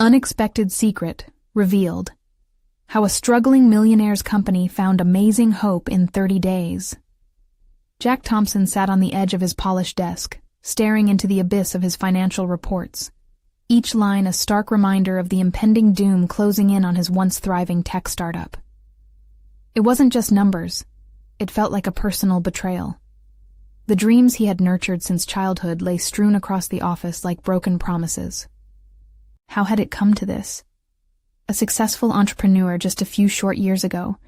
Unexpected secret revealed. How a struggling Millionaire'S company found amazing hope in 30 days. Jack Thompson sat on the edge of his polished desk, staring into the abyss of his financial reports. Each line a stark reminder of the impending doom closing in on his once thriving tech startup. It wasn't just numbers. It felt like a personal betrayal. The dreams he had nurtured since childhood lay strewn across the office like broken promises. How had it come to this? A successful entrepreneur just a few short years ago,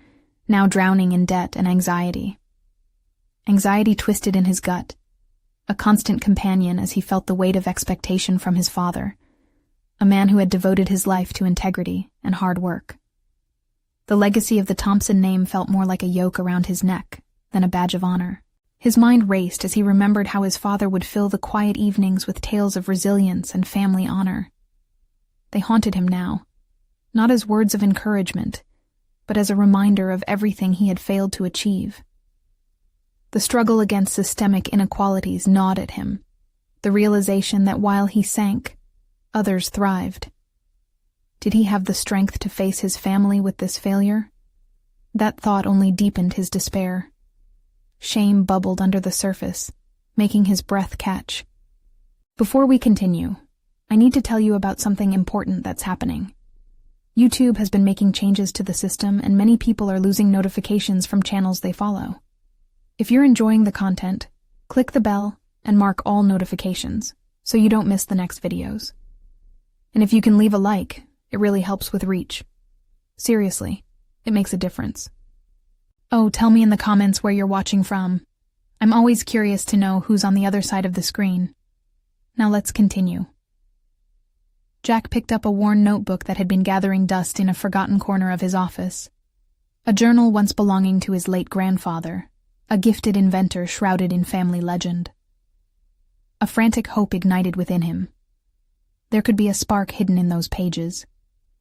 now drowning in debt and anxiety. Anxiety twisted in his gut, a constant companion as he felt the weight of expectation from his father, a man who had devoted his life to integrity and hard work. The legacy of the Thompson name felt more like a yoke around his neck than a badge of honor. His mind raced as he remembered how his father would fill the quiet evenings with tales of resilience and family honor. They haunted him now, not as words of encouragement, but as a reminder of everything he had failed to achieve. The struggle against systemic inequalities gnawed at him, the realization that while he sank, others thrived. Did he have the strength to face his family with this failure? That thought only deepened his despair. Shame bubbled under the surface, making his breath catch. Before we continue, I need to tell you about something important that's happening. YouTube has been making changes to the system, and many people are losing notifications from channels they follow. If you're enjoying the content, click the bell and mark all notifications so you don't miss the next videos. And if you can leave a like, it really helps with reach. Seriously, it makes a difference. Oh, tell me in the comments where you're watching from. I'm always curious to know who's on the other side of the screen. Now let's continue. Jack picked up a worn notebook that had been gathering dust in a forgotten corner of his office. A journal once belonging to his late grandfather, a gifted inventor shrouded in family legend. A frantic hope ignited within him. There could be a spark hidden in those pages,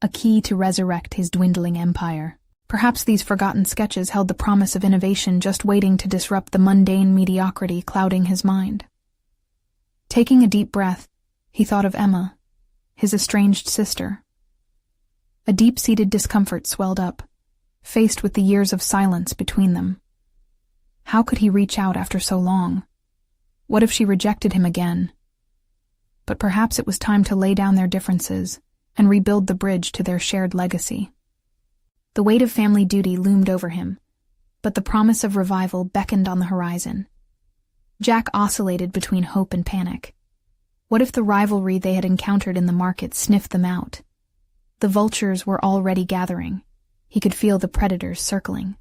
a key to resurrect his dwindling empire. Perhaps these forgotten sketches held the promise of innovation just waiting to disrupt the mundane mediocrity clouding his mind. Taking a deep breath, he thought of Emma, his estranged sister. A deep-seated discomfort swelled up, faced with the years of silence between them. How could he reach out after so long? What if she rejected him again? But perhaps it was time to lay down their differences and rebuild the bridge to their shared legacy. The weight of family duty loomed over him, but the promise of revival beckoned on the horizon. Jack oscillated between hope and panic. What if the rivalry they had encountered in the market sniffed them out? The vultures were already gathering. He could feel the predators circling.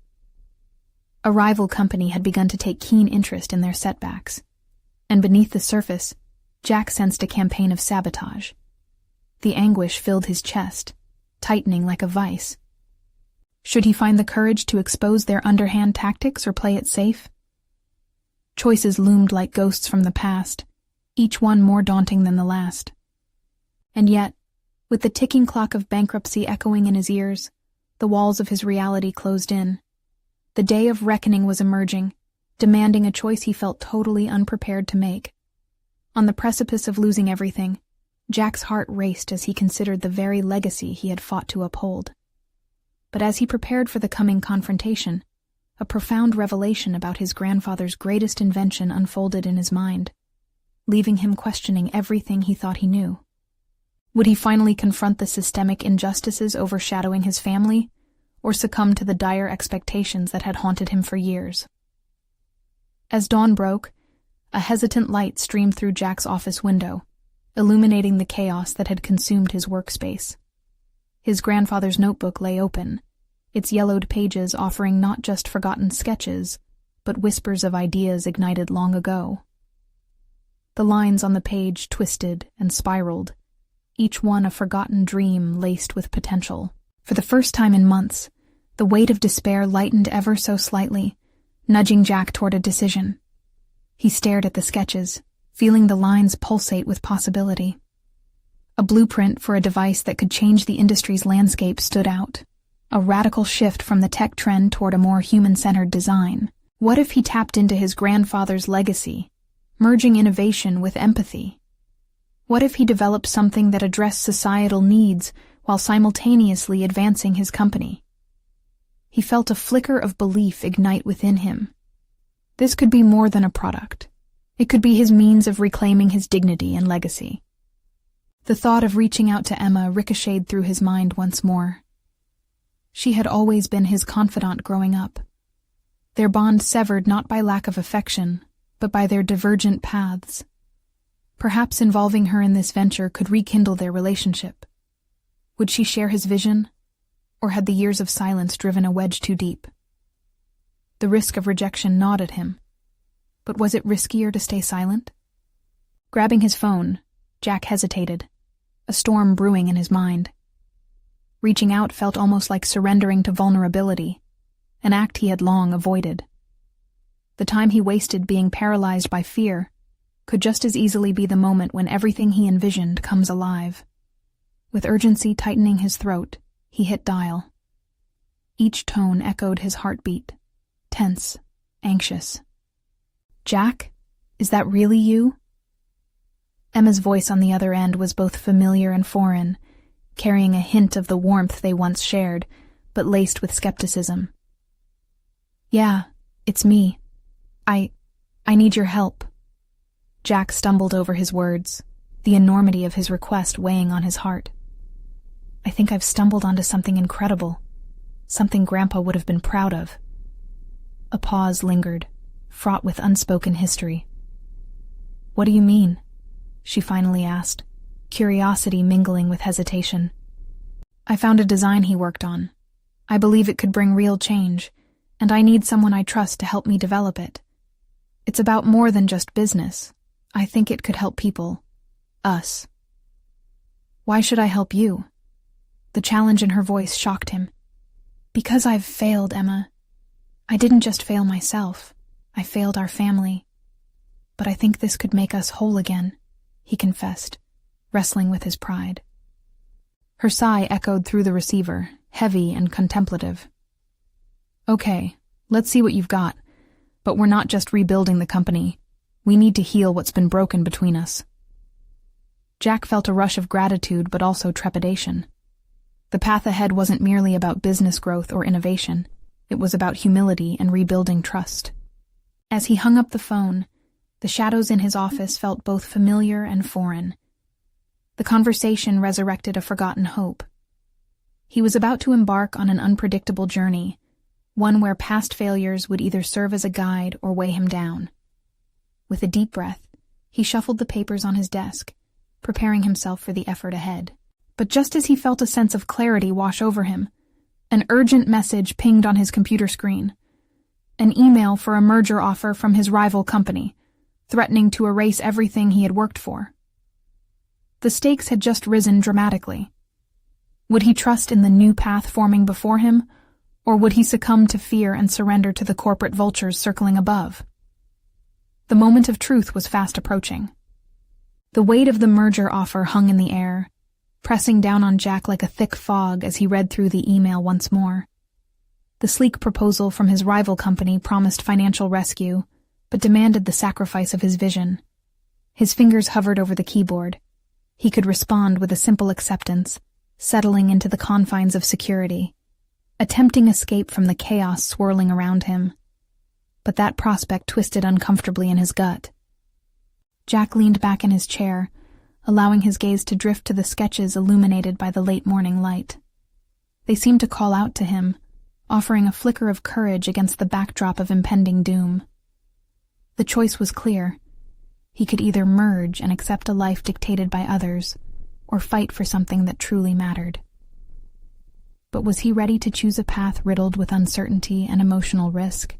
A rival company had begun to take keen interest in their setbacks, and beneath the surface, Jack sensed a campaign of sabotage. The anguish filled his chest, tightening like a vice. Should he find the courage to expose their underhand tactics or play it safe? Choices loomed like ghosts from the past, each one more daunting than the last. And yet, with the ticking clock of bankruptcy echoing in his ears, the walls of his reality closed in. The day of reckoning was emerging, demanding a choice he felt totally unprepared to make. On the precipice of losing everything, Jack's heart raced as he considered the very legacy he had fought to uphold. But as he prepared for the coming confrontation, a profound revelation about his grandfather's greatest invention unfolded in his mind, leaving him questioning everything he thought he knew. Would he finally confront the systemic injustices overshadowing his family, or succumb to the dire expectations that had haunted him for years? As dawn broke, a hesitant light streamed through Jack's office window, illuminating the chaos that had consumed his workspace. His grandfather's notebook lay open, its yellowed pages offering not just forgotten sketches, but whispers of ideas ignited long ago. The lines on the page twisted and spiraled, each one a forgotten dream laced with potential. For the first time in months, the weight of despair lightened ever so slightly, nudging Jack toward a decision. He stared at the sketches, feeling the lines pulsate with possibility. A blueprint for a device that could change the industry's landscape stood out, a radical shift from the tech trend toward a more human-centered design. What if he tapped into his grandfather's legacy, merging innovation with empathy? What if he developed something that addressed societal needs while simultaneously advancing his company? He felt a flicker of belief ignite within him. This could be more than a product. It could be his means of reclaiming his dignity and legacy. The thought of reaching out to Emma ricocheted through his mind once more. She had always been his confidant growing up. Their bond severed not by lack of affection, but by their divergent paths. Perhaps involving her in this venture could rekindle their relationship. Would she share his vision, or had the years of silence driven a wedge too deep? The risk of rejection gnawed at him, but was it riskier to stay silent? Grabbing his phone, Jack hesitated, a storm brewing in his mind. Reaching out felt almost like surrendering to vulnerability, an act he had long avoided. The time he wasted being paralyzed by fear could just as easily be the moment when everything he envisioned comes alive. With urgency tightening his throat, he hit dial. Each tone echoed his heartbeat, tense, anxious. "Jack, is that really you?" Emma's voice on the other end was both familiar and foreign, carrying a hint of the warmth they once shared, but laced with skepticism. "Yeah, it's me. I need your help." Jack stumbled over his words, the enormity of his request weighing on his heart. "I think I've stumbled onto something incredible, something Grandpa would have been proud of." A pause lingered, fraught with unspoken history. "What do you mean?" she finally asked, curiosity mingling with hesitation. "I found a design he worked on. I believe it could bring real change, and I need someone I trust to help me develop it. It's about more than just business. I think it could help people. Us." "Why should I help you?" The challenge in her voice shocked him. "Because I've failed, Emma. I didn't just fail myself. I failed our family. But I think this could make us whole again," he confessed, wrestling with his pride. Her sigh echoed through the receiver, heavy and contemplative. "Okay, let's see what you've got. But we're not just rebuilding the company. We need to heal what's been broken between us." Jack felt a rush of gratitude but also trepidation. The path ahead wasn't merely about business growth or innovation. It was about humility and rebuilding trust. As he hung up the phone, the shadows in his office felt both familiar and foreign. The conversation resurrected a forgotten hope. He was about to embark on an unpredictable journey, one where past failures would either serve as a guide or weigh him down. With a deep breath, he shuffled the papers on his desk, preparing himself for the effort ahead. But just as he felt a sense of clarity wash over him, an urgent message pinged on his computer screen. An email for a merger offer from his rival company, threatening to erase everything he had worked for. The stakes had just risen dramatically. Would he trust in the new path forming before him, or would he succumb to fear and surrender to the corporate vultures circling above? The moment of truth was fast approaching. The weight of the merger offer hung in the air, pressing down on Jack like a thick fog as he read through the email once more. The sleek proposal from his rival company promised financial rescue, but demanded the sacrifice of his vision. His fingers hovered over the keyboard. He could respond with a simple acceptance, settling into the confines of security, a tempting escape from the chaos swirling around him. But that prospect twisted uncomfortably in his gut. Jack leaned back in his chair, allowing his gaze to drift to the sketches illuminated by the late morning light. They seemed to call out to him, offering a flicker of courage against the backdrop of impending doom. The choice was clear. He could either merge and accept a life dictated by others, or fight for something that truly mattered. But was he ready to choose a path riddled with uncertainty and emotional risk,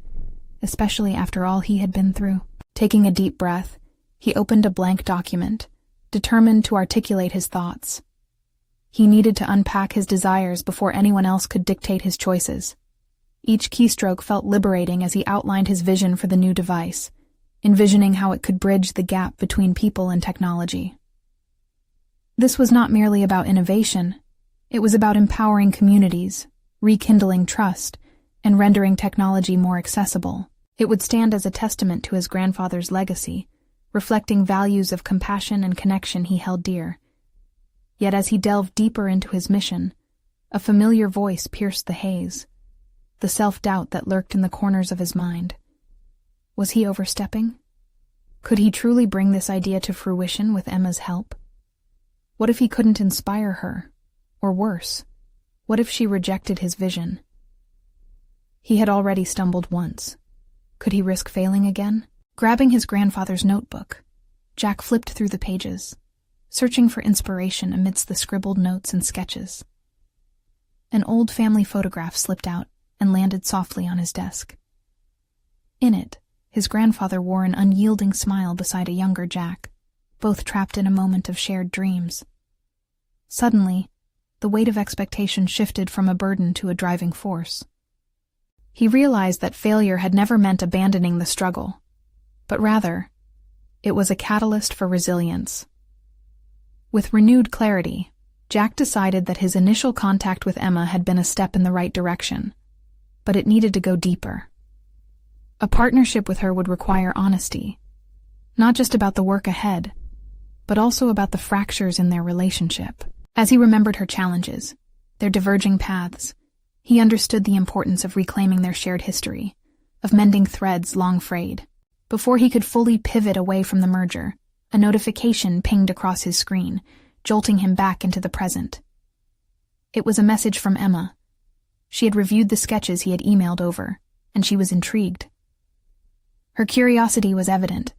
especially after all he had been through? Taking a deep breath, he opened a blank document, determined to articulate his thoughts. He needed to unpack his desires before anyone else could dictate his choices. Each keystroke felt liberating as he outlined his vision for the new device, envisioning how it could bridge the gap between people and technology. This was not merely about innovation. It was about empowering communities, rekindling trust, and rendering technology more accessible. It would stand as a testament to his grandfather's legacy, reflecting values of compassion and connection he held dear. Yet as he delved deeper into his mission, a familiar voice pierced the haze, the self-doubt that lurked in the corners of his mind. Was he overstepping? Could he truly bring this idea to fruition with Emma's help? What if he couldn't inspire her? Or worse, what if she rejected his vision? He had already stumbled once. Could he risk failing again? Grabbing his grandfather's notebook, Jack flipped through the pages, searching for inspiration amidst the scribbled notes and sketches. An old family photograph slipped out and landed softly on his desk. In it, his grandfather wore an unyielding smile beside a younger Jack, both trapped in a moment of shared dreams. Suddenly, the weight of expectation shifted from a burden to a driving force. He realized that failure had never meant abandoning the struggle, but rather, it was a catalyst for resilience. With renewed clarity, Jack decided that his initial contact with Emma had been a step in the right direction, but it needed to go deeper. A partnership with her would require honesty, not just about the work ahead, but also about the fractures in their relationship. As he remembered her challenges, their diverging paths, he understood the importance of reclaiming their shared history, of mending threads long frayed. Before he could fully pivot away from the merger, a notification pinged across his screen, jolting him back into the present. It was a message from Emma. She had reviewed the sketches he had emailed over, and she was intrigued. Her curiosity was evident,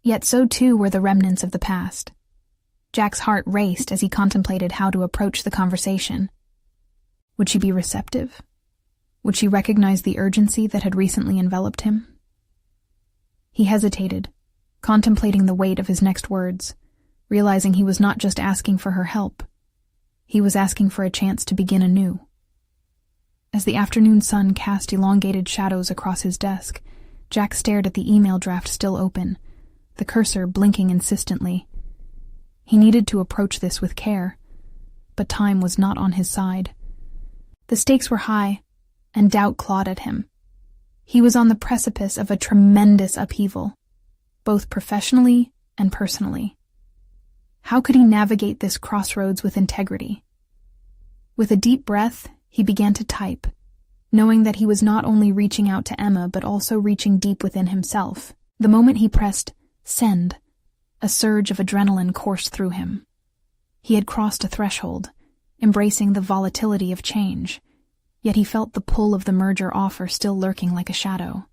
yet so too were the remnants of the past. Jack's heart raced as he contemplated how to approach the conversation. Would she be receptive? Would she recognize the urgency that had recently enveloped him? He hesitated, contemplating the weight of his next words, realizing he was not just asking for her help. He was asking for a chance to begin anew. As the afternoon sun cast elongated shadows across his desk, Jack stared at the email draft still open, the cursor blinking insistently. He needed to approach this with care, but time was not on his side. The stakes were high, and doubt clawed at him. He was on the precipice of a tremendous upheaval, both professionally and personally. How could he navigate this crossroads with integrity? With a deep breath, he began to type, knowing that he was not only reaching out to Emma but also reaching deep within himself. The moment he pressed send, a surge of adrenaline coursed through him. He had crossed a threshold, embracing the volatility of change, yet he felt the pull of the merger offer still lurking like a shadow.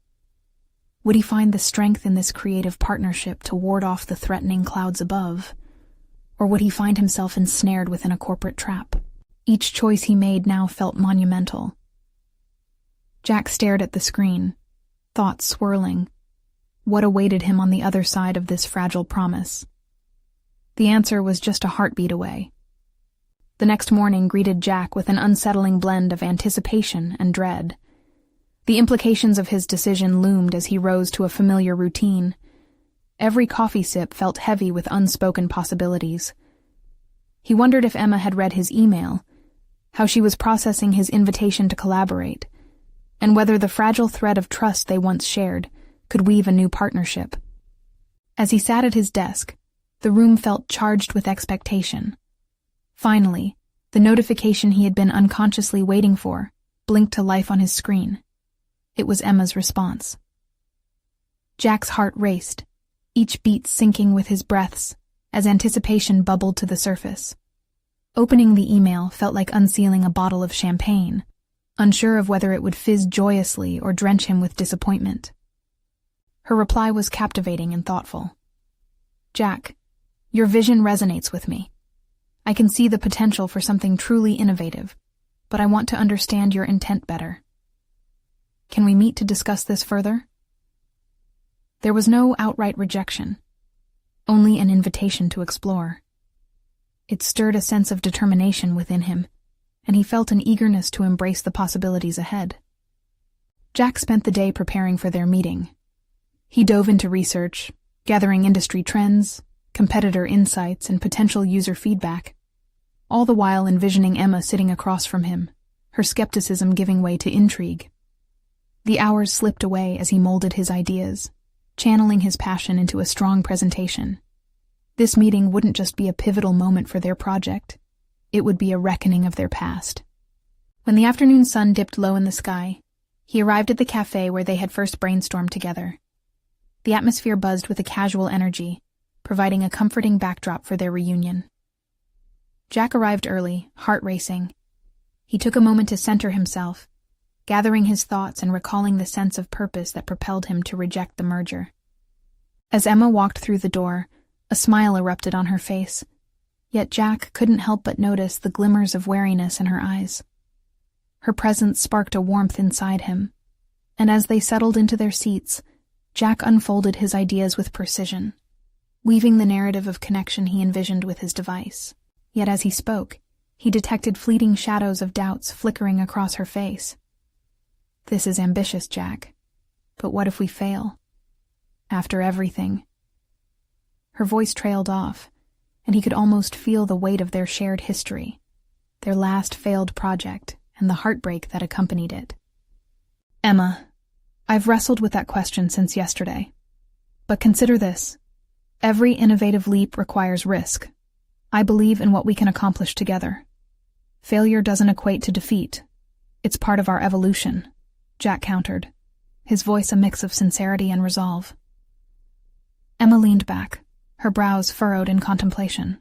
Would he find the strength in this creative partnership to ward off the threatening clouds above? Or would he find himself ensnared within a corporate trap? Each choice he made now felt monumental. Jack stared at the screen, thoughts swirling. What awaited him on the other side of this fragile promise? The answer was just a heartbeat away. The next morning greeted Jack with an unsettling blend of anticipation and dread. The implications of his decision loomed as he rose to a familiar routine. Every coffee sip felt heavy with unspoken possibilities. He wondered if Emma had read his email, how she was processing his invitation to collaborate, and whether the fragile thread of trust they once shared could weave a new partnership. As he sat at his desk, the room felt charged with expectation. Finally, the notification he had been unconsciously waiting for blinked to life on his screen. It was Emma's response. Jack's heart raced, each beat syncing with his breaths as anticipation bubbled to the surface. Opening the email felt like unsealing a bottle of champagne, unsure of whether it would fizz joyously or drench him with disappointment. Her reply was captivating and thoughtful. Jack, your vision resonates with me. I can see the potential for something truly innovative, but I want to understand your intent better. Can we meet to discuss this further? There was no outright rejection, only an invitation to explore. It stirred a sense of determination within him, and he felt an eagerness to embrace the possibilities ahead. Jack spent the day preparing for their meeting. He dove into research, gathering industry trends, competitor insights, and potential user feedback, all the while envisioning Emma sitting across from him, her skepticism giving way to intrigue. The hours slipped away as he molded his ideas, channeling his passion into a strong presentation. This meeting wouldn't just be a pivotal moment for their project. It would be a reckoning of their past. When the afternoon sun dipped low in the sky, he arrived at the cafe where they had first brainstormed together. The atmosphere buzzed with a casual energy, providing a comforting backdrop for their reunion. Jack arrived early, heart racing. He took a moment to center himself, gathering his thoughts and recalling the sense of purpose that propelled him to reject the merger. As Emma walked through the door, a smile erupted on her face, yet Jack couldn't help but notice the glimmers of wariness in her eyes. Her presence sparked a warmth inside him, and as they settled into their seats, Jack unfolded his ideas with precision, weaving the narrative of connection he envisioned with his device. Yet as he spoke, he detected fleeting shadows of doubts flickering across her face. This is ambitious, Jack. But what if we fail? After everything. Her voice trailed off, and he could almost feel the weight of their shared history, their last failed project, and the heartbreak that accompanied it. Emma, I've wrestled with that question since yesterday. But consider this. Every innovative leap requires risk. I believe in what we can accomplish together. Failure doesn't equate to defeat. It's part of our evolution, Jack countered, his voice a mix of sincerity and resolve. Emma leaned back, her brows furrowed in contemplation.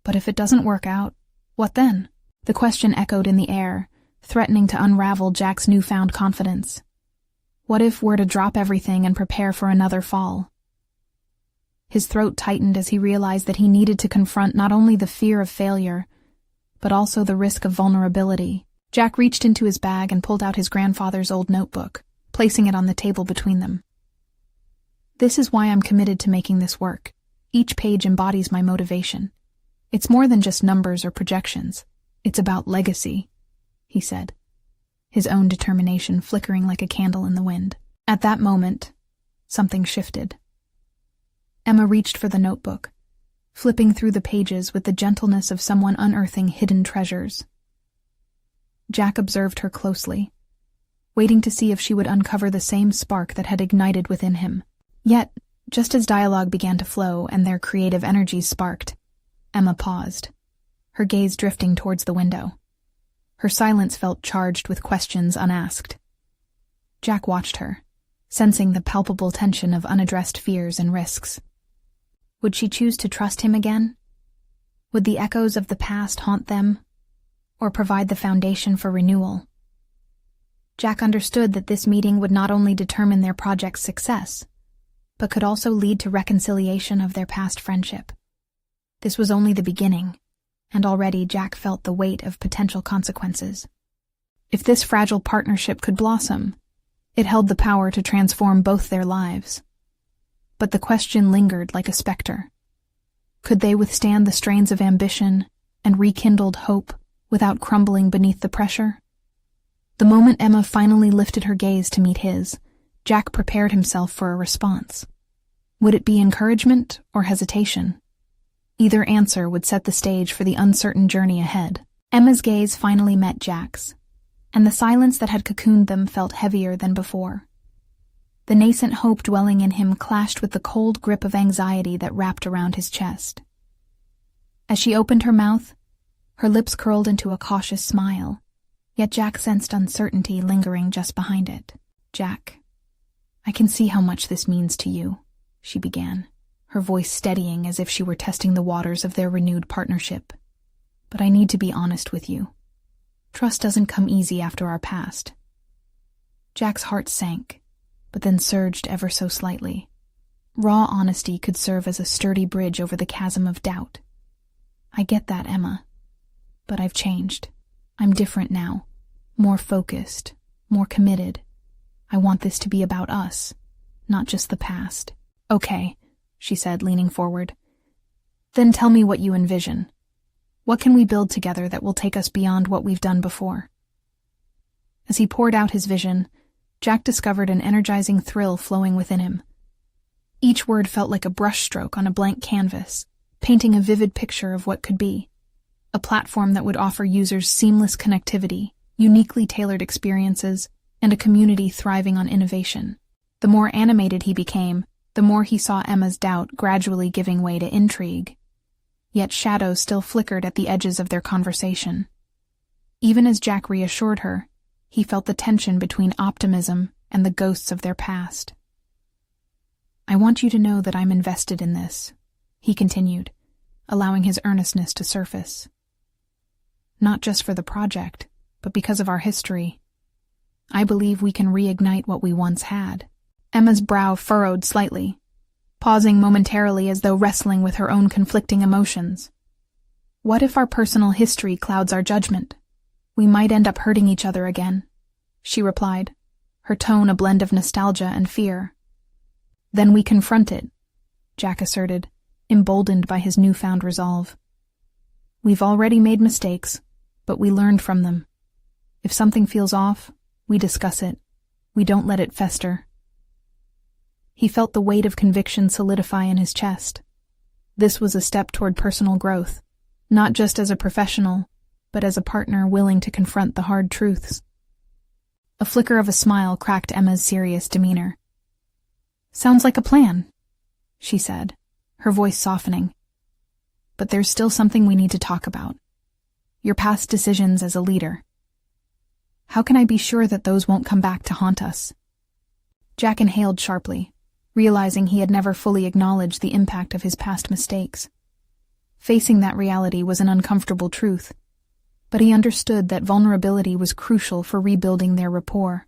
But if it doesn't work out, what then? The question echoed in the air, threatening to unravel Jack's newfound confidence. What if we're to drop everything and prepare for another fall? His throat tightened as he realized that he needed to confront not only the fear of failure, but also the risk of vulnerability. Jack reached into his bag and pulled out his grandfather's old notebook, placing it on the table between them. This is why I'm committed to making this work. Each page embodies my motivation. It's more than just numbers or projections. It's about legacy, he said, his own determination flickering like a candle in the wind. At that moment, something shifted. Emma reached for the notebook, flipping through the pages with the gentleness of someone unearthing hidden treasures. Jack observed her closely, waiting to see if she would uncover the same spark that had ignited within him. Yet, just as dialogue began to flow and their creative energies sparked, Emma paused, her gaze drifting towards the window. Her silence felt charged with questions unasked. Jack watched her, sensing the palpable tension of unaddressed fears and risks. Would she choose to trust him again? Would the echoes of the past haunt them, or provide the foundation for renewal? Jack understood that this meeting would not only determine their project's success, but could also lead to reconciliation of their past friendship. This was only the beginning, and already Jack felt the weight of potential consequences. If this fragile partnership could blossom, it held the power to transform both their lives. But the question lingered like a specter. Could they withstand the strains of ambition and rekindled hope without crumbling beneath the pressure? The moment Emma finally lifted her gaze to meet his, Jack prepared himself for a response. Would it be encouragement or hesitation? Either answer would set the stage for the uncertain journey ahead. Emma's gaze finally met Jack's, and the silence that had cocooned them felt heavier than before. The nascent hope dwelling in him clashed with the cold grip of anxiety that wrapped around his chest. As she opened her mouth, her lips curled into a cautious smile, yet Jack sensed uncertainty lingering just behind it. Jack, I can see how much this means to you, she began, her voice steadying as if she were testing the waters of their renewed partnership. But I need to be honest with you. Trust doesn't come easy after our past. Jack's heart sank, but then surged ever so slightly. Raw honesty could serve as a sturdy bridge over the chasm of doubt. I get that, Emma. But I've changed. I'm different now. More focused, more committed. I want this to be about us, not just the past. Okay, she said, leaning forward. Then tell me what you envision. What can we build together that will take us beyond what we've done before? As he poured out his vision, Jack discovered an energizing thrill flowing within him. Each word felt like a brushstroke on a blank canvas, painting a vivid picture of what could be. A platform that would offer users seamless connectivity, uniquely tailored experiences, and a community thriving on innovation. The more animated he became, the more he saw Emma's doubt gradually giving way to intrigue. Yet shadows still flickered at the edges of their conversation. Even as Jack reassured her, he felt the tension between optimism and the ghosts of their past. "I want you to know that I'm invested in this," he continued, allowing his earnestness to surface. "Not just for the project, but because of our history. I believe we can reignite what we once had." Emma's brow furrowed slightly, pausing momentarily as though wrestling with her own conflicting emotions. "What if our personal history clouds our judgment? We might end up hurting each other again," she replied, her tone a blend of nostalgia and fear. "Then we confront it," Jack asserted, emboldened by his newfound resolve. "We've already made mistakes, but we learned from them. If something feels off, we discuss it. We don't let it fester." He felt the weight of conviction solidify in his chest. This was a step toward personal growth, not just as a professional, but as a partner willing to confront the hard truths. A flicker of a smile cracked Emma's serious demeanor. "Sounds like a plan," she said, her voice softening. "But there's still something we need to talk about. Your past decisions as a leader. How can I be sure that those won't come back to haunt us?" Jack inhaled sharply, realizing he had never fully acknowledged the impact of his past mistakes. Facing that reality was an uncomfortable truth, but he understood that vulnerability was crucial for rebuilding their rapport.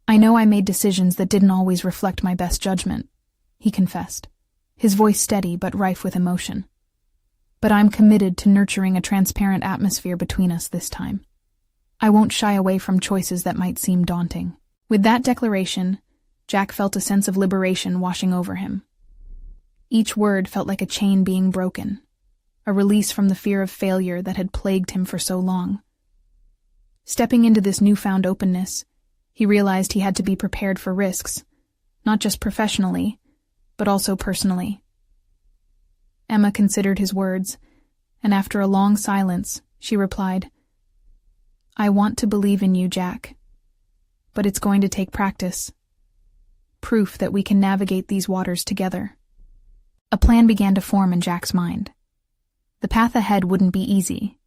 "I know I made decisions that didn't always reflect my best judgment," he confessed, his voice steady but rife with emotion. "But I'm committed to nurturing a transparent atmosphere between us this time. I won't shy away from choices that might seem daunting." With that declaration, Jack felt a sense of liberation washing over him. Each word felt like a chain being broken, a release from the fear of failure that had plagued him for so long. Stepping into this newfound openness, he realized he had to be prepared for risks, not just professionally, but also personally. Emma considered his words, and after a long silence, she replied, "I want to believe in you, Jack, but it's going to take practice. Proof that we can navigate these waters together." A plan began to form in Jack's mind. The path ahead wouldn't be easy,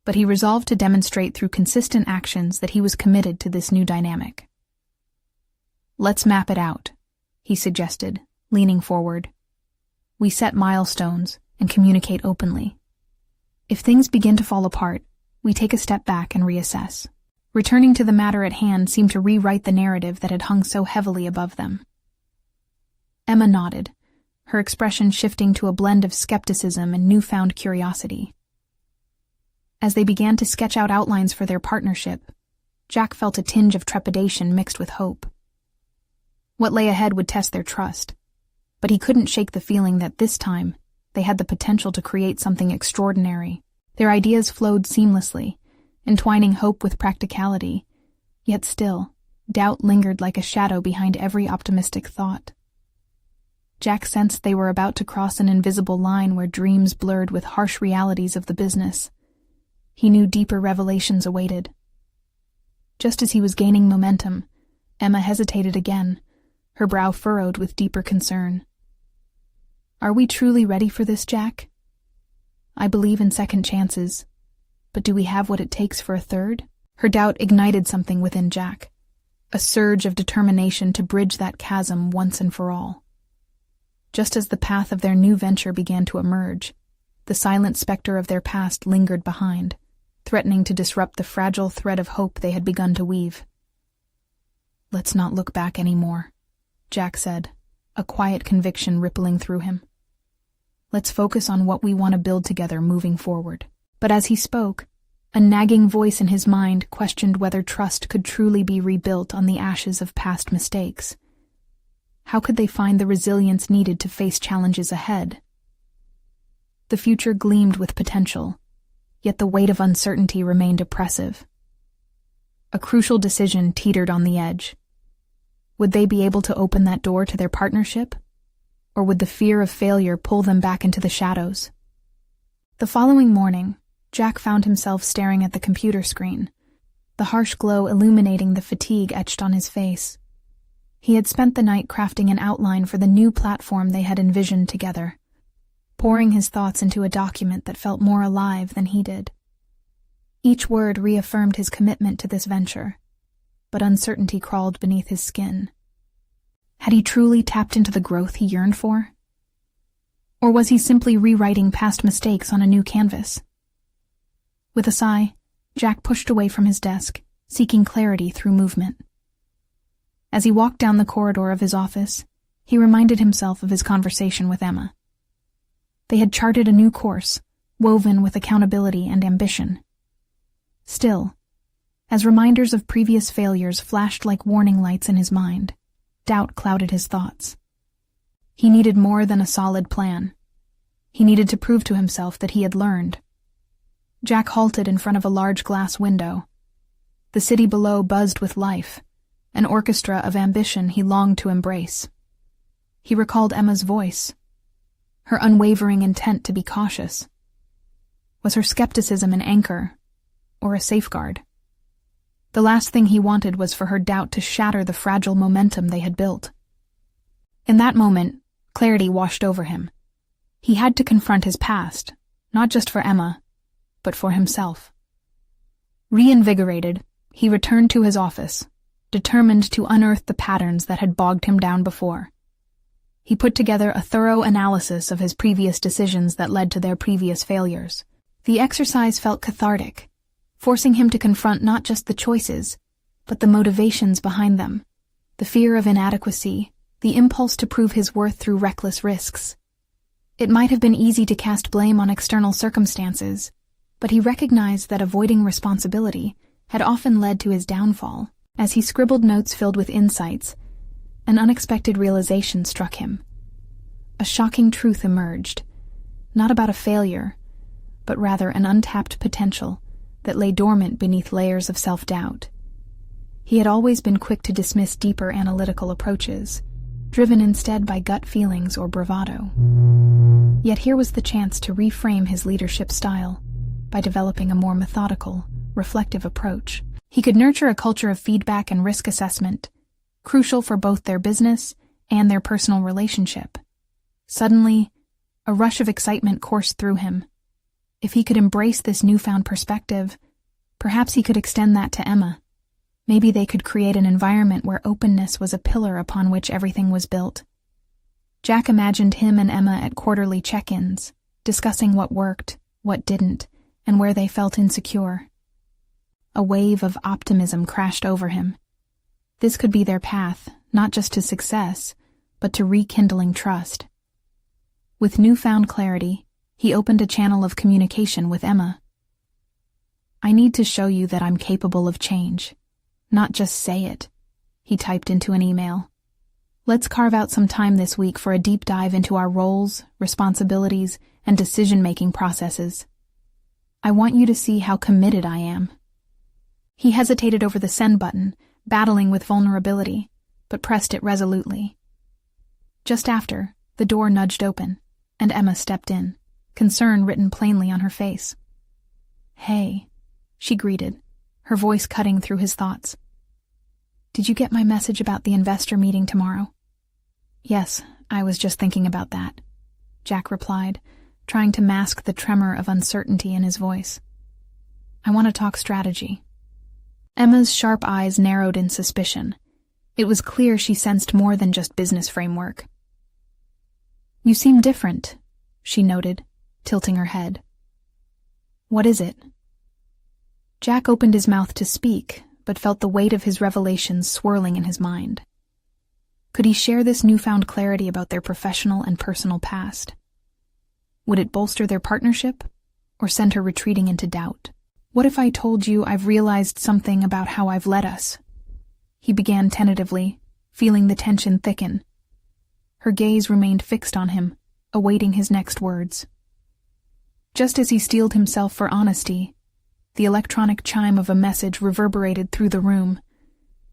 but he resolved to demonstrate through consistent actions that he was committed to this new dynamic. "Let's map it out," he suggested, leaning forward. "We set milestones and communicate openly. If things begin to fall apart, we take a step back and reassess." Returning to the matter at hand seemed to rewrite the narrative that had hung so heavily above them. Emma nodded, her expression shifting to a blend of skepticism and newfound curiosity. As they began to sketch out outlines for their partnership, Jack felt a tinge of trepidation mixed with hope. What lay ahead would test their trust, but he couldn't shake the feeling that this time they had the potential to create something extraordinary. Their ideas flowed seamlessly, entwining hope with practicality, yet still, doubt lingered like a shadow behind every optimistic thought. Jack sensed they were about to cross an invisible line where dreams blurred with harsh realities of the business. He knew deeper revelations awaited. Just as he was gaining momentum, Emma hesitated again, her brow furrowed with deeper concern. "Are we truly ready for this, Jack? I believe in second chances, but do we have what it takes for a third?" Her doubt ignited something within Jack, a surge of determination to bridge that chasm once and for all. Just as the path of their new venture began to emerge, the silent specter of their past lingered behind, threatening to disrupt the fragile thread of hope they had begun to weave. "Let's not look back anymore," Jack said, a quiet conviction rippling through him. "Let's focus on what we want to build together moving forward." But as he spoke, a nagging voice in his mind questioned whether trust could truly be rebuilt on the ashes of past mistakes. How could they find the resilience needed to face challenges ahead? The future gleamed with potential, yet the weight of uncertainty remained oppressive. A crucial decision teetered on the edge. Would they be able to open that door to their partnership? Or would the fear of failure pull them back into the shadows? The following morning, Jack found himself staring at the computer screen, the harsh glow illuminating the fatigue etched on his face. He had spent the night crafting an outline for the new platform they had envisioned together, pouring his thoughts into a document that felt more alive than he did. Each word reaffirmed his commitment to this venture, but uncertainty crawled beneath his skin. Had he truly tapped into the growth he yearned for? Or was he simply rewriting past mistakes on a new canvas? With a sigh, Jack pushed away from his desk, seeking clarity through movement. As he walked down the corridor of his office, he reminded himself of his conversation with Emma. They had charted a new course, woven with accountability and ambition. Still, as reminders of previous failures flashed like warning lights in his mind, doubt clouded his thoughts. He needed more than a solid plan. He needed to prove to himself that he had learned. Jack halted in front of a large glass window. The city below buzzed with life, an orchestra of ambition he longed to embrace. He recalled Emma's voice, her unwavering intent to be cautious. Was her skepticism an anchor or a safeguard? The last thing he wanted was for her doubt to shatter the fragile momentum they had built. In that moment, clarity washed over him. He had to confront his past, not just for Emma, but for himself. Reinvigorated, he returned to his office, determined to unearth the patterns that had bogged him down before. He put together a thorough analysis of his previous decisions that led to their previous failures. The exercise felt cathartic, forcing him to confront not just the choices, but the motivations behind them, the fear of inadequacy, the impulse to prove his worth through reckless risks. It might have been easy to cast blame on external circumstances, but he recognized that avoiding responsibility had often led to his downfall. As he scribbled notes filled with insights, an unexpected realization struck him. A shocking truth emerged, not about a failure, but rather an untapped potential that lay dormant beneath layers of self-doubt. He had always been quick to dismiss deeper analytical approaches, driven instead by gut feelings or bravado. Yet here was the chance to reframe his leadership style by developing a more methodical, reflective approach. He could nurture a culture of feedback and risk assessment, crucial for both their business and their personal relationship. Suddenly, a rush of excitement coursed through him. If he could embrace this newfound perspective, perhaps he could extend that to Emma. Maybe they could create an environment where openness was a pillar upon which everything was built. Jack imagined him and Emma at quarterly check-ins, discussing what worked, what didn't, and where they felt insecure. A wave of optimism crashed over him. This could be their path, not just to success, but to rekindling trust. With newfound clarity, he opened a channel of communication with Emma. "I need to show you that I'm capable of change, not just say it," he typed into an email. "Let's carve out some time this week for a deep dive into our roles, responsibilities, and decision-making processes. I want you to see how committed I am." He hesitated over the send button, battling with vulnerability, but pressed it resolutely. Just after, the door nudged open, and Emma stepped in, concern written plainly on her face. "Hey," she greeted, her voice cutting through his thoughts. "Did you get my message about the investor meeting tomorrow?" "Yes, I was just thinking about that," Jack replied, trying to mask the tremor of uncertainty in his voice. "I want to talk strategy." Emma's sharp eyes narrowed in suspicion. It was clear she sensed more than just business framework. "You seem different," she noted, tilting her head. "What is it?" Jack opened his mouth to speak, but felt the weight of his revelations swirling in his mind. Could he share this newfound clarity about their professional and personal past? Would it bolster their partnership, or send her retreating into doubt? "What if I told you I've realized something about how I've led us?" He began tentatively, feeling the tension thicken. Her gaze remained fixed on him, awaiting his next words. Just as he steeled himself for honesty, the electronic chime of a message reverberated through the room.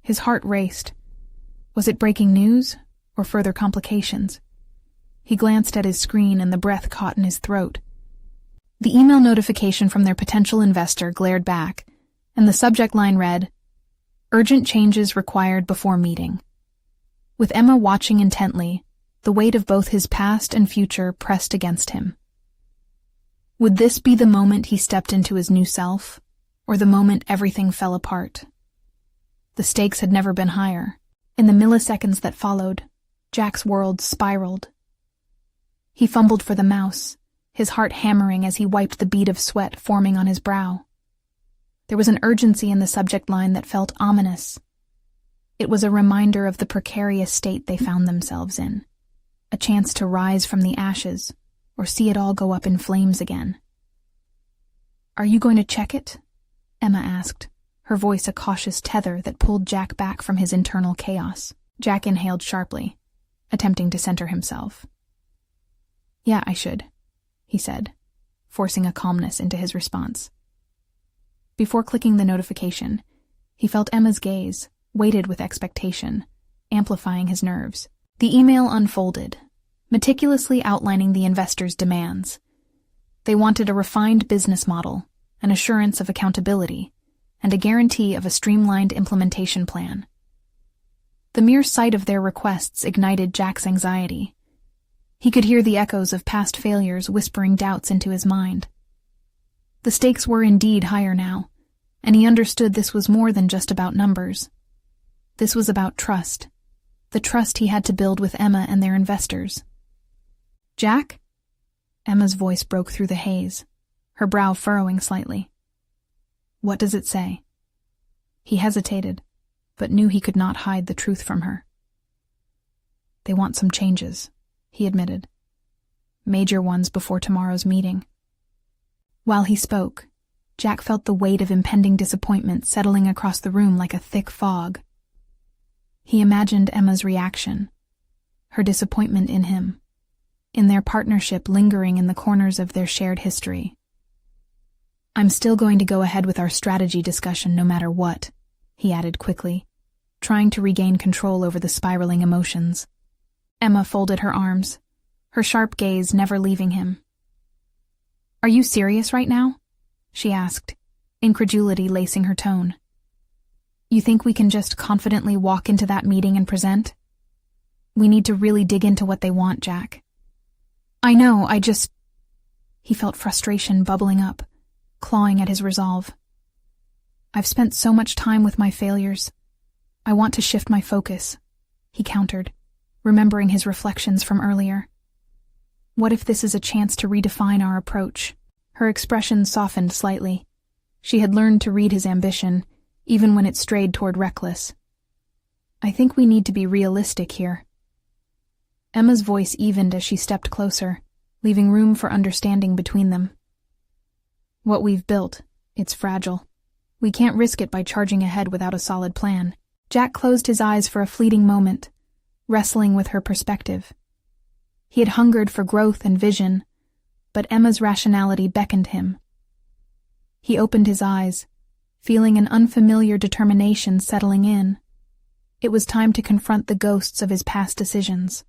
His heart raced. Was it breaking news, or further complications? He glanced at his screen and the breath caught in his throat. The email notification from their potential investor glared back, and the subject line read, "Urgent changes required before meeting." With Emma watching intently, the weight of both his past and future pressed against him. Would this be the moment he stepped into his new self, or the moment everything fell apart? The stakes had never been higher. In the milliseconds that followed, Jack's world spiraled. He fumbled for the mouse, his heart hammering as he wiped the bead of sweat forming on his brow. There was an urgency in the subject line that felt ominous. It was a reminder of the precarious state they found themselves in, a chance to rise from the ashes, or see it all go up in flames again. "Are you going to check it?" Emma asked, her voice a cautious tether that pulled Jack back from his internal chaos. Jack inhaled sharply, attempting to center himself. "Yeah, I should," he said, forcing a calmness into his response. Before clicking the notification, he felt Emma's gaze, weighted with expectation, amplifying his nerves. The email unfolded, meticulously outlining the investors' demands. They wanted a refined business model, an assurance of accountability, and a guarantee of a streamlined implementation plan. The mere sight of their requests ignited Jack's anxiety. He could hear the echoes of past failures whispering doubts into his mind. The stakes were indeed higher now, and he understood this was more than just about numbers. This was about trust, the trust he had to build with Emma and their investors. "Jack?" Emma's voice broke through the haze, her brow furrowing slightly. "What does it say?" He hesitated, but knew he could not hide the truth from her. "They want some changes," he admitted. "Major ones before tomorrow's meeting." While he spoke, Jack felt the weight of impending disappointment settling across the room like a thick fog. He imagined Emma's reaction, her disappointment in him, in their partnership lingering in the corners of their shared history. "I'm still going to go ahead with our strategy discussion no matter what," he added quickly, trying to regain control over the spiraling emotions. Emma folded her arms, her sharp gaze never leaving him. "Are you serious right now?" she asked, incredulity lacing her tone. "You think we can just confidently walk into that meeting and present? We need to really dig into what they want, Jack." "I know, He felt frustration bubbling up, clawing at his resolve. "I've spent so much time with my failures. I want to shift my focus," he countered, remembering his reflections from earlier. "What if this is a chance to redefine our approach?" Her expression softened slightly. She had learned to read his ambition, even when it strayed toward reckless. "I think we need to be realistic here." Emma's voice evened as she stepped closer, leaving room for understanding between them. "What we've built, it's fragile. We can't risk it by charging ahead without a solid plan." Jack closed his eyes for a fleeting moment, wrestling with her perspective. He had hungered for growth and vision, but Emma's rationality beckoned him. He opened his eyes, feeling an unfamiliar determination settling in. It was time to confront the ghosts of his past decisions.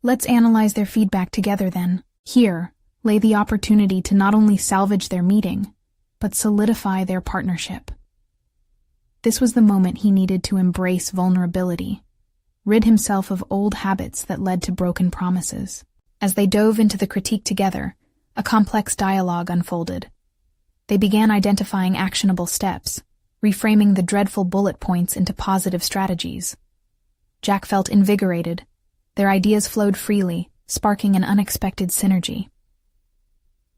Let's analyze their feedback together then. Here lay the opportunity to not only salvage their meeting, but solidify their partnership. This was the moment he needed to embrace vulnerability, rid himself of old habits that led to broken promises. As they dove into the critique together, a complex dialogue unfolded. They began identifying actionable steps, reframing the dreadful bullet points into positive strategies. Jack felt invigorated. Their ideas flowed freely, sparking an unexpected synergy.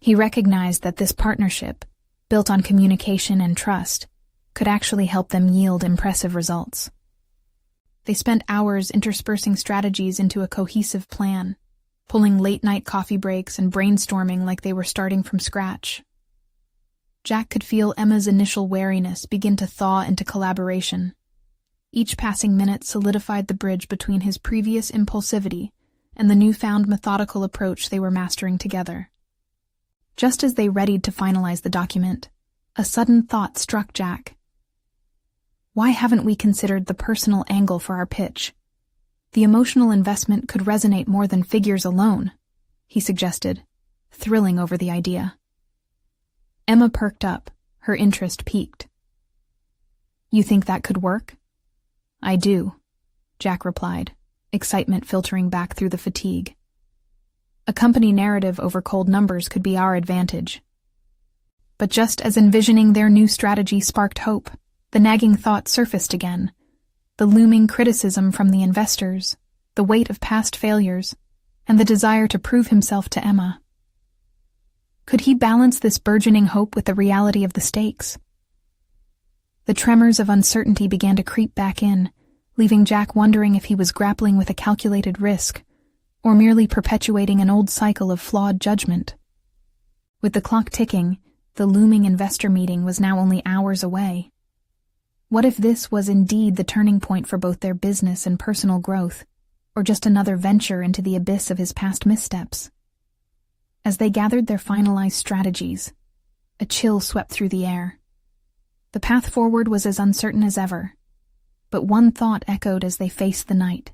He recognized that this partnership, built on communication and trust, could actually help them yield impressive results. They spent hours interspersing strategies into a cohesive plan, pulling late-night coffee breaks and brainstorming like they were starting from scratch. Jack could feel Emma's initial wariness begin to thaw into collaboration. Each passing minute solidified the bridge between his previous impulsivity and the newfound methodical approach they were mastering together. Just as they readied to finalize the document, a sudden thought struck Jack. Why haven't we considered the personal angle for our pitch? The emotional investment could resonate more than figures alone, he suggested, thrilling over the idea. Emma perked up, her interest piqued. You think that could work? I do, Jack replied, excitement filtering back through the fatigue. A company narrative over cold numbers could be our advantage. But just as envisioning their new strategy sparked hope, the nagging thought surfaced again. The looming criticism from the investors, the weight of past failures, and the desire to prove himself to Emma. Could he balance this burgeoning hope with the reality of the stakes? The tremors of uncertainty began to creep back in, leaving Jack wondering if he was grappling with a calculated risk, or merely perpetuating an old cycle of flawed judgment. With the clock ticking, the looming investor meeting was now only hours away. What if this was indeed the turning point for both their business and personal growth, or just another venture into the abyss of his past missteps? As they gathered their finalized strategies, a chill swept through the air. The path forward was as uncertain as ever, but one thought echoed as they faced the night.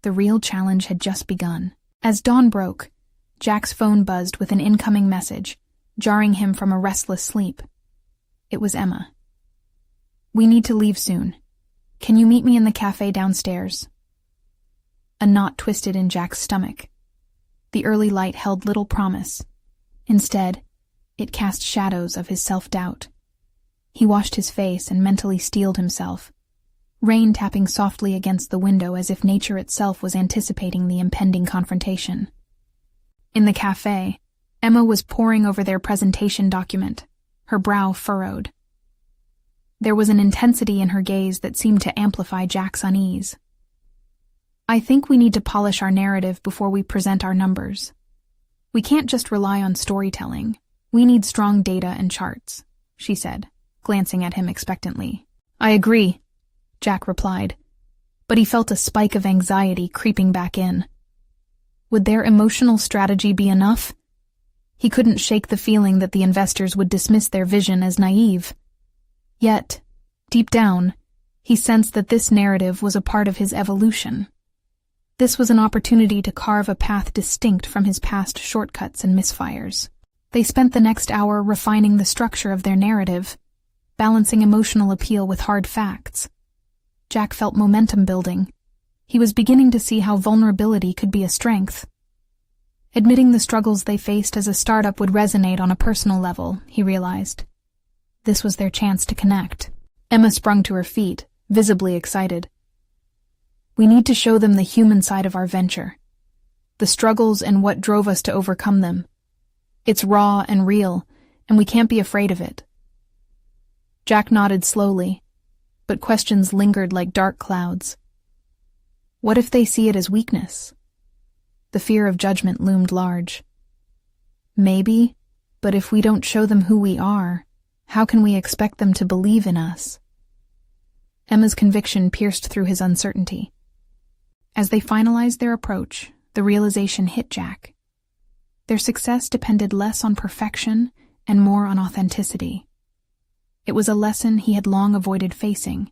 The real challenge had just begun. As dawn broke, Jack's phone buzzed with an incoming message, jarring him from a restless sleep. It was Emma. "We need to leave soon. Can you meet me in the cafe downstairs?" A knot twisted in Jack's stomach. The early light held little promise. Instead, it cast shadows of his self-doubt. He washed his face and mentally steeled himself, rain tapping softly against the window as if nature itself was anticipating the impending confrontation. In the cafe, Emma was poring over their presentation document, her brow furrowed. There was an intensity in her gaze that seemed to amplify Jack's unease. "I think we need to polish our narrative before we present our numbers. We can't just rely on storytelling. We need strong data and charts," she said, glancing at him expectantly. "I agree," Jack replied, but he felt a spike of anxiety creeping back in. Would their emotional strategy be enough? He couldn't shake the feeling that the investors would dismiss their vision as naive. Yet, deep down, he sensed that this narrative was a part of his evolution. This was an opportunity to carve a path distinct from his past shortcuts and misfires. They spent the next hour refining the structure of their narrative, balancing emotional appeal with hard facts. Jack felt momentum building. He was beginning to see how vulnerability could be a strength. Admitting the struggles they faced as a startup would resonate on a personal level, he realized. This was their chance to connect. Emma sprung to her feet, visibly excited. "We need to show them the human side of our venture, the struggles and what drove us to overcome them. It's raw and real, and we can't be afraid of it." Jack nodded slowly, but questions lingered like dark clouds. What if they see it as weakness? The fear of judgment loomed large. Maybe, but if we don't show them who we are, how can we expect them to believe in us? Emma's conviction pierced through his uncertainty. As they finalized their approach, the realization hit Jack. Their success depended less on perfection and more on authenticity. It was a lesson he had long avoided facing,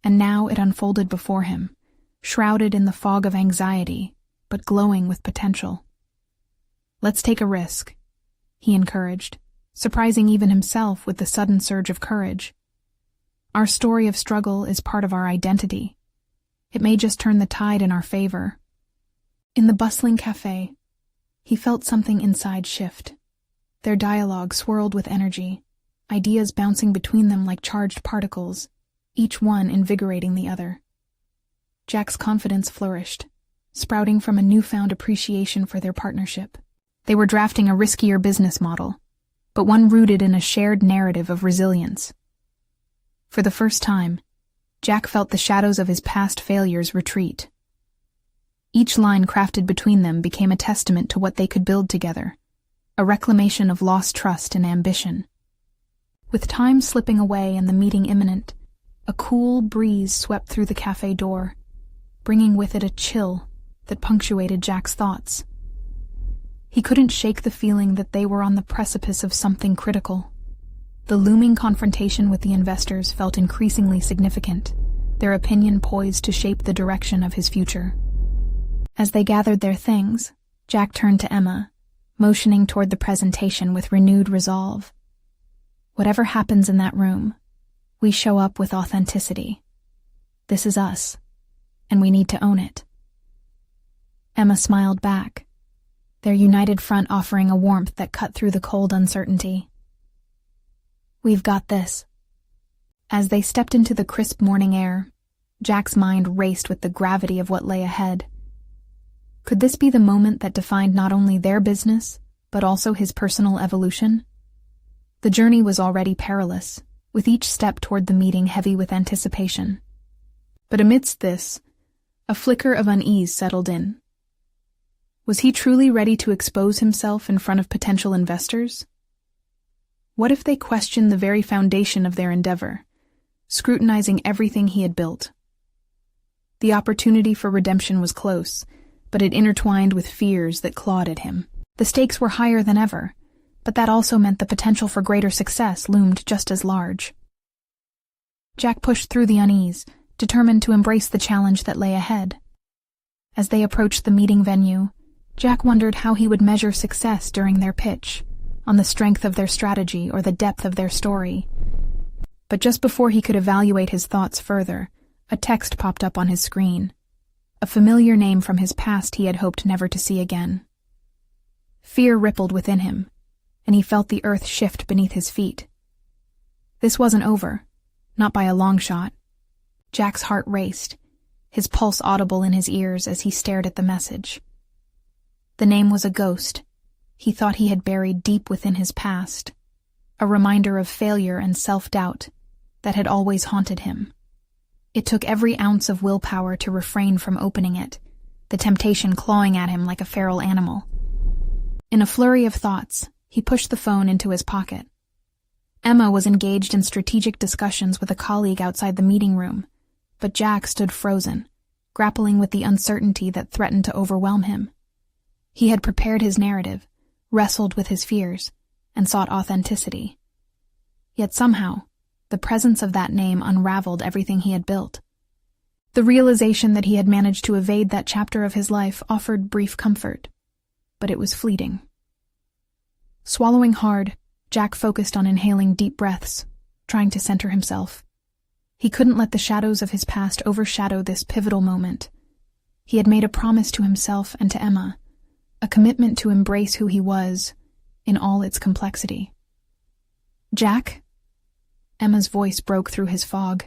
and now it unfolded before him, shrouded in the fog of anxiety, but glowing with potential. "Let's take a risk," he encouraged, surprising even himself with the sudden surge of courage. "Our story of struggle is part of our identity. It may just turn the tide in our favor." In the bustling cafe, he felt something inside shift. Their dialogue swirled with energy, ideas bouncing between them like charged particles, each one invigorating the other. Jack's confidence flourished, sprouting from a newfound appreciation for their partnership. They were drafting a riskier business model, but one rooted in a shared narrative of resilience. For the first time, Jack felt the shadows of his past failures retreat. Each line crafted between them became a testament to what they could build together, a reclamation of lost trust and ambition. With time slipping away and the meeting imminent, a cool breeze swept through the cafe door, bringing with it a chill that punctuated Jack's thoughts. He couldn't shake the feeling that they were on the precipice of something critical. The looming confrontation with the investors felt increasingly significant, their opinion poised to shape the direction of his future. As they gathered their things, Jack turned to Emma, motioning toward the presentation with renewed resolve. "Whatever happens in that room, we show up with authenticity. This is us. and we need to own it." Emma smiled back, their united front offering a warmth that cut through the cold uncertainty. "We've got this." As they stepped into the crisp morning air, Jack's mind raced with the gravity of what lay ahead. Could this be the moment that defined not only their business, but also his personal evolution? The journey was already perilous, with each step toward the meeting heavy with anticipation. But amidst this, a flicker of unease settled in. Was he truly ready to expose himself in front of potential investors? What if they questioned the very foundation of their endeavor, scrutinizing everything he had built? The opportunity for redemption was close, but it intertwined with fears that clawed at him. The stakes were higher than ever, but that also meant the potential for greater success loomed just as large. Jack pushed through the unease, determined to embrace the challenge that lay ahead. As they approached the meeting venue, Jack wondered how he would measure success during their pitch, on the strength of their strategy or the depth of their story. But just before he could evaluate his thoughts further, a text popped up on his screen, a familiar name from his past he had hoped never to see again. Fear rippled within him, and he felt the earth shift beneath his feet. This wasn't over, not by a long shot. Jack's heart raced, his pulse audible in his ears as he stared at the message. The name was a ghost he thought he had buried deep within his past, a reminder of failure and self-doubt that had always haunted him. It took every ounce of willpower to refrain from opening it, the temptation clawing at him like a feral animal. In a flurry of thoughts, he pushed the phone into his pocket. Emma was engaged in strategic discussions with a colleague outside the meeting room, but Jack stood frozen, grappling with the uncertainty that threatened to overwhelm him. He had prepared his narrative, wrestled with his fears, and sought authenticity. Yet somehow, the presence of that name unraveled everything he had built. The realization that he had managed to evade that chapter of his life offered brief comfort, but it was fleeting. Swallowing hard, Jack focused on inhaling deep breaths, trying to center himself. He couldn't let the shadows of his past overshadow this pivotal moment. He had made a promise to himself and to Emma, a commitment to embrace who he was, in all its complexity. "Jack?" Emma's voice broke through his fog.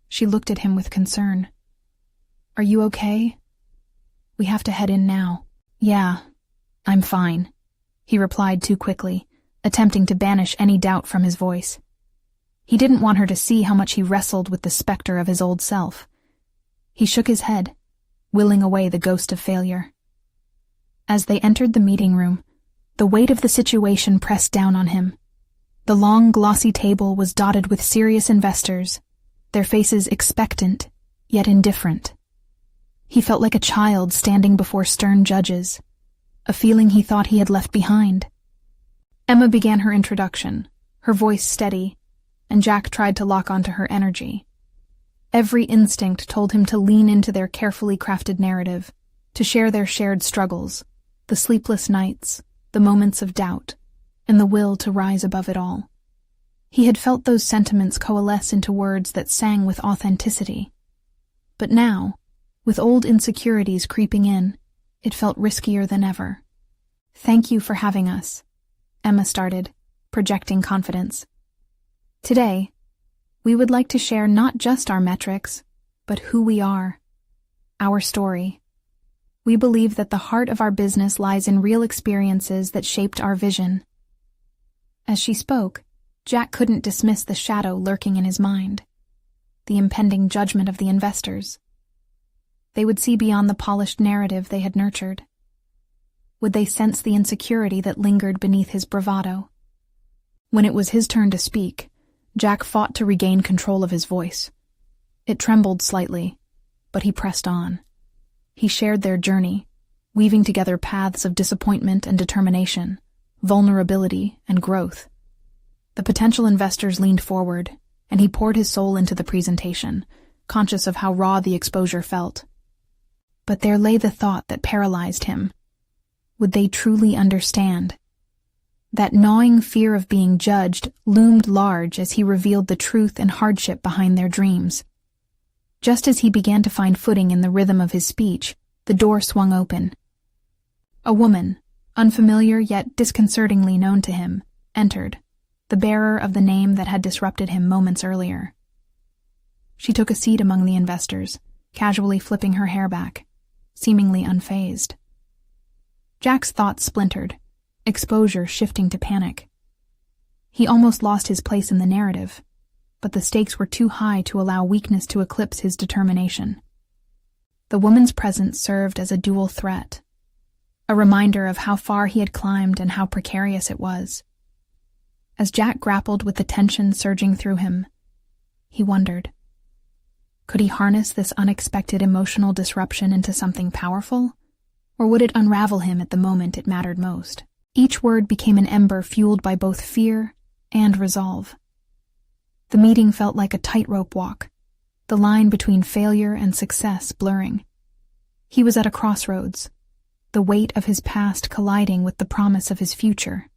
She looked at him with concern. "Are you okay? We have to head in now." "Yeah, I'm fine," he replied too quickly, attempting to banish any doubt from his voice. He didn't want her to see how much he wrestled with the specter of his old self. He shook his head, willing away the ghost of failure. As they entered the meeting room, the weight of the situation pressed down on him. The long, glossy table was dotted with serious investors, their faces expectant, yet indifferent. He felt like a child standing before stern judges, a feeling he thought he had left behind. Emma began her introduction, her voice steady, and Jack tried to lock onto her energy. Every instinct told him to lean into their carefully crafted narrative, to share their shared struggles, the sleepless nights, the moments of doubt, and the will to rise above it all. He had felt those sentiments coalesce into words that sang with authenticity. But now, with old insecurities creeping in, it felt riskier than ever. "Thank you for having us," Emma started, projecting confidence. "Today, we would like to share not just our metrics, but who we are, our story. We believe that the heart of our business lies in real experiences that shaped our vision." As she spoke, Jack couldn't dismiss the shadow lurking in his mind, the impending judgment of the investors. They would see beyond the polished narrative they had nurtured. Would they sense the insecurity that lingered beneath his bravado? When it was his turn to speak, Jack fought to regain control of his voice. It trembled slightly, but he pressed on. He shared their journey, weaving together paths of disappointment and determination, vulnerability and growth. The potential investors leaned forward, and he poured his soul into the presentation, conscious of how raw the exposure felt. But there lay the thought that paralyzed him. Would they truly understand? That gnawing fear of being judged loomed large as he revealed the truth and hardship behind their dreams. Just as he began to find footing in the rhythm of his speech, the door swung open. A woman, unfamiliar yet disconcertingly known to him, entered, the bearer of the name that had disrupted him moments earlier. She took a seat among the investors, casually flipping her hair back, seemingly unfazed. Jack's thoughts splintered, exposure shifting to panic. He almost lost his place in the narrative, but the stakes were too high to allow weakness to eclipse his determination. The woman's presence served as a dual threat, a reminder of how far he had climbed and how precarious it was. As Jack grappled with the tension surging through him, he wondered, could he harness this unexpected emotional disruption into something powerful, or would it unravel him at the moment it mattered most? Each word became an ember fueled by both fear and resolve. The meeting felt like a tightrope walk, the line between failure and success blurring. He was at a crossroads, the weight of his past colliding with the promise of his future.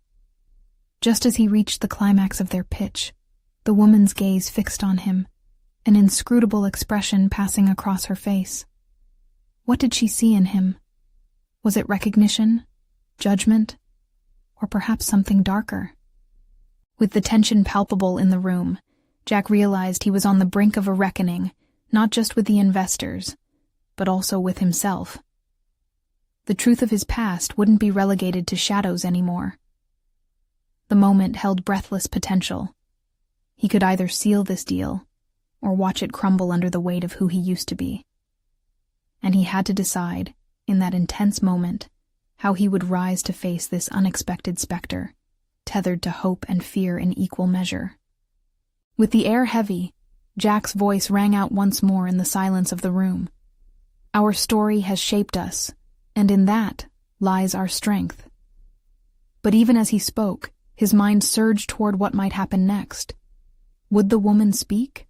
Just as he reached the climax of their pitch, the woman's gaze fixed on him, an inscrutable expression passing across her face. What did she see in him? Was it recognition, judgment, or perhaps something darker? With the tension palpable in the room, Jack realized he was on the brink of a reckoning, not just with the investors, but also with himself. The truth of his past wouldn't be relegated to shadows anymore. The moment held breathless potential. He could either seal this deal, or watch it crumble under the weight of who he used to be. And he had to decide, in that intense moment, how he would rise to face this unexpected specter, tethered to hope and fear in equal measure. With the air heavy, Jack's voice rang out once more in the silence of the room. Our story has shaped us, and in that lies our strength. But even as he spoke, his mind surged toward what might happen next. Would the woman speak?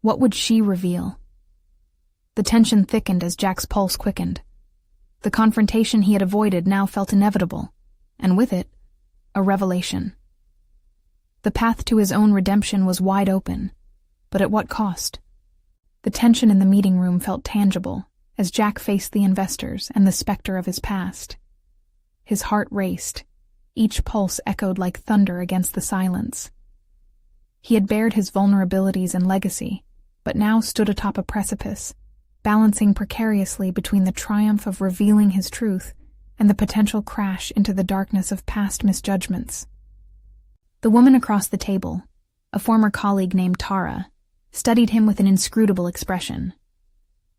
What would she reveal? The tension thickened as Jack's pulse quickened. The confrontation he had avoided now felt inevitable, and with it, a revelation. The path to his own redemption was wide open, but at what cost? The tension in the meeting room felt tangible as Jack faced the investors and the specter of his past. His heart raced, each pulse echoed like thunder against the silence. He had bared his vulnerabilities and legacy, but now stood atop a precipice, balancing precariously between the triumph of revealing his truth and the potential crash into the darkness of past misjudgments. The woman across the table, a former colleague named Tara, studied him with an inscrutable expression.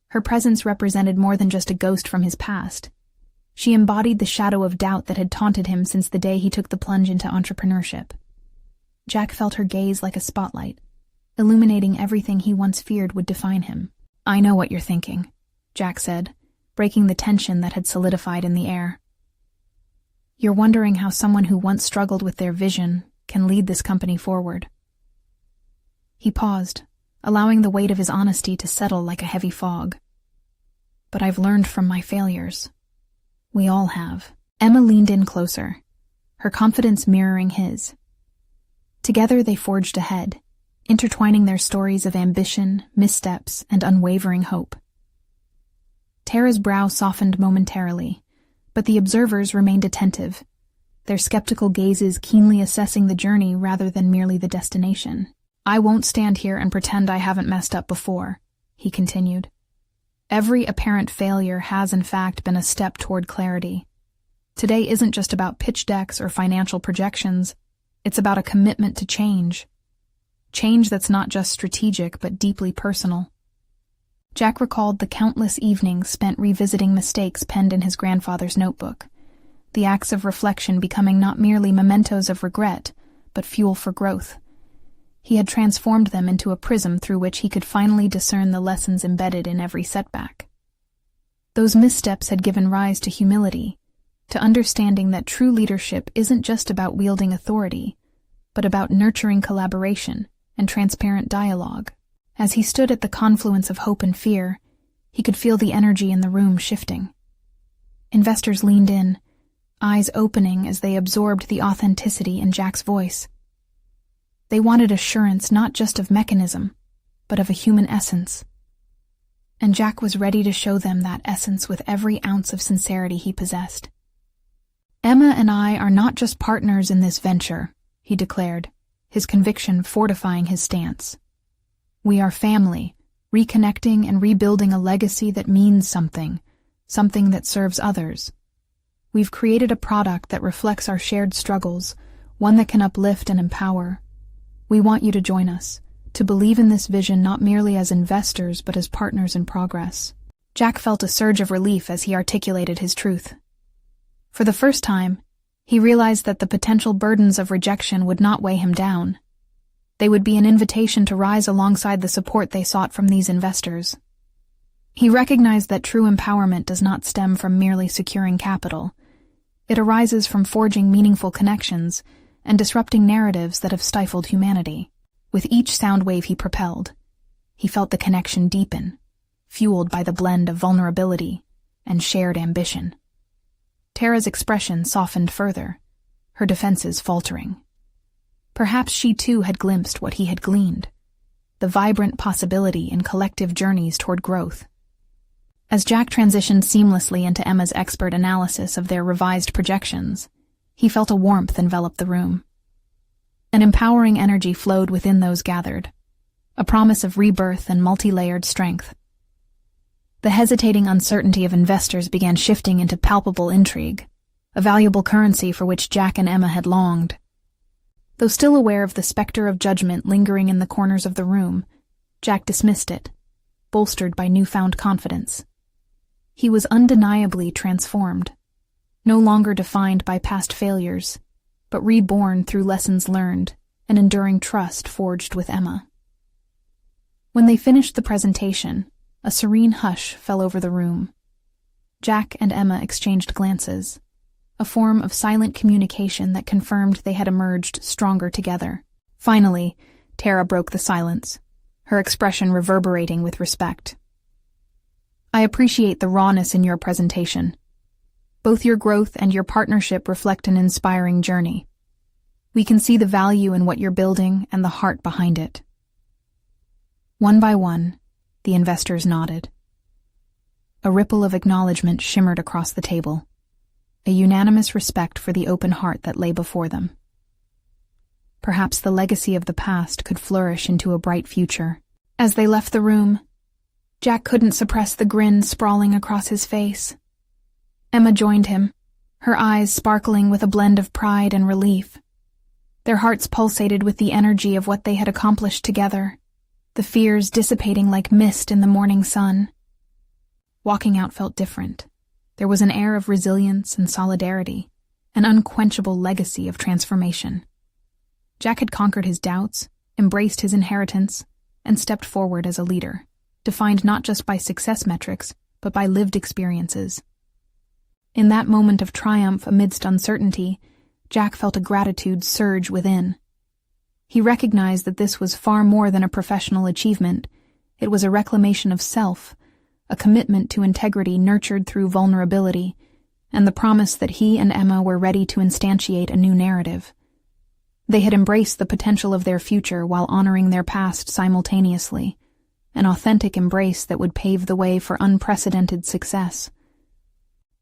Her presence represented more than just a ghost from his past. She embodied the shadow of doubt that had taunted him since the day he took the plunge into entrepreneurship. Jack felt her gaze like a spotlight, illuminating everything he once feared would define him. I know what you're thinking, Jack said, breaking the tension that had solidified in the air. You're wondering how someone who once struggled with their vision can lead this company forward. He paused, allowing the weight of his honesty to settle like a heavy fog. But I've learned from my failures. We all have. Emma leaned in closer, her confidence mirroring his. Together they forged ahead, intertwining their stories of ambition, missteps, and unwavering hope. Tara's brow softened momentarily, but the observers remained attentive, their skeptical gazes keenly assessing the journey rather than merely the destination. I won't stand here and pretend I haven't messed up before, he continued. Every apparent failure has in fact been a step toward clarity. Today isn't just about pitch decks or financial projections, it's about a commitment to change. Change that's not just strategic but deeply personal. Jack recalled the countless evenings spent revisiting mistakes penned in his grandfather's notebook, the acts of reflection becoming not merely mementos of regret, but fuel for growth. He had transformed them into a prism through which he could finally discern the lessons embedded in every setback. Those missteps had given rise to humility, to understanding that true leadership isn't just about wielding authority, but about nurturing collaboration and transparent dialogue. As he stood at the confluence of hope and fear, he could feel the energy in the room shifting. Investors leaned in, eyes opening as they absorbed the authenticity in Jack's voice. They wanted assurance not just of mechanism, but of a human essence, and Jack was ready to show them that essence with every ounce of sincerity he possessed. "Emma and I are not just partners in this venture," he declared, his conviction fortifying his stance. "We are family, reconnecting and rebuilding a legacy that means something that serves others. We've created a product that reflects our shared struggles, one that can uplift and empower. We want you to join us, to believe in this vision not merely as investors but as partners in progress." Jack felt a surge of relief as he articulated his truth. For the first time, he realized that the potential burdens of rejection would not weigh him down. They would be an invitation to rise alongside the support they sought from these investors. He recognized that true empowerment does not stem from merely securing capital. It arises from forging meaningful connections and disrupting narratives that have stifled humanity. With each sound wave he propelled, he felt the connection deepen, fueled by the blend of vulnerability and shared ambition. Tara's expression softened further, her defenses faltering. Perhaps she too had glimpsed what he had gleaned, the vibrant possibility in collective journeys toward growth. As Jack transitioned seamlessly into Emma's expert analysis of their revised projections, he felt a warmth envelop the room. An empowering energy flowed within those gathered, a promise of rebirth and multi-layered strength. The hesitating uncertainty of investors began shifting into palpable intrigue, a valuable currency for which Jack and Emma had longed. Though still aware of the specter of judgment lingering in the corners of the room, Jack dismissed it, bolstered by newfound confidence. He was undeniably transformed, no longer defined by past failures, but reborn through lessons learned and enduring trust forged with Emma. When they finished the presentation, a serene hush fell over the room. Jack and Emma exchanged glances, a form of silent communication that confirmed they had emerged stronger together. Finally, Tara broke the silence, her expression reverberating with respect. "I appreciate the rawness in your presentation. Both your growth and your partnership reflect an inspiring journey. We can see the value in what you're building and the heart behind it." One by one, the investors nodded. A ripple of acknowledgement shimmered across the table, a unanimous respect for the open heart that lay before them. Perhaps the legacy of the past could flourish into a bright future. As they left the room, Jack couldn't suppress the grin sprawling across his face. Emma joined him, her eyes sparkling with a blend of pride and relief. Their hearts pulsated with the energy of what they had accomplished together, the fears dissipating like mist in the morning sun. Walking out felt different. There was an air of resilience and solidarity, an unquenchable legacy of transformation. Jack had conquered his doubts, embraced his inheritance, and stepped forward as a leader, defined not just by success metrics, but by lived experiences. In that moment of triumph amidst uncertainty, Jack felt a gratitude surge within. He recognized that this was far more than a professional achievement. It was a reclamation of self, a commitment to integrity nurtured through vulnerability, and the promise that he and Emma were ready to instantiate a new narrative. They had embraced the potential of their future while honoring their past simultaneously, an authentic embrace that would pave the way for unprecedented success.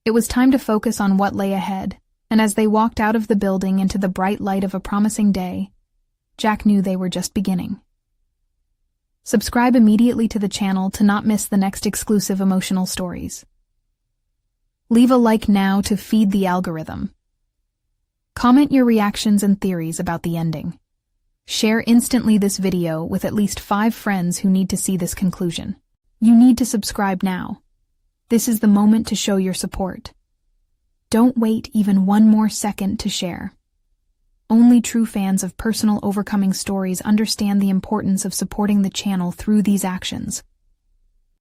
It was time to focus on what lay ahead, and as they walked out of the building into the bright light of a promising day, Jack knew they were just beginning. Subscribe immediately to the channel to not miss the next exclusive emotional stories. Leave a like now to feed the algorithm. Comment your reactions and theories about the ending. Share instantly this video with at least 5 friends who need to see this conclusion. You need to subscribe now. This is the moment to show your support. Don't wait even one more second to share. Only true fans of personal overcoming stories understand the importance of supporting the channel through these actions.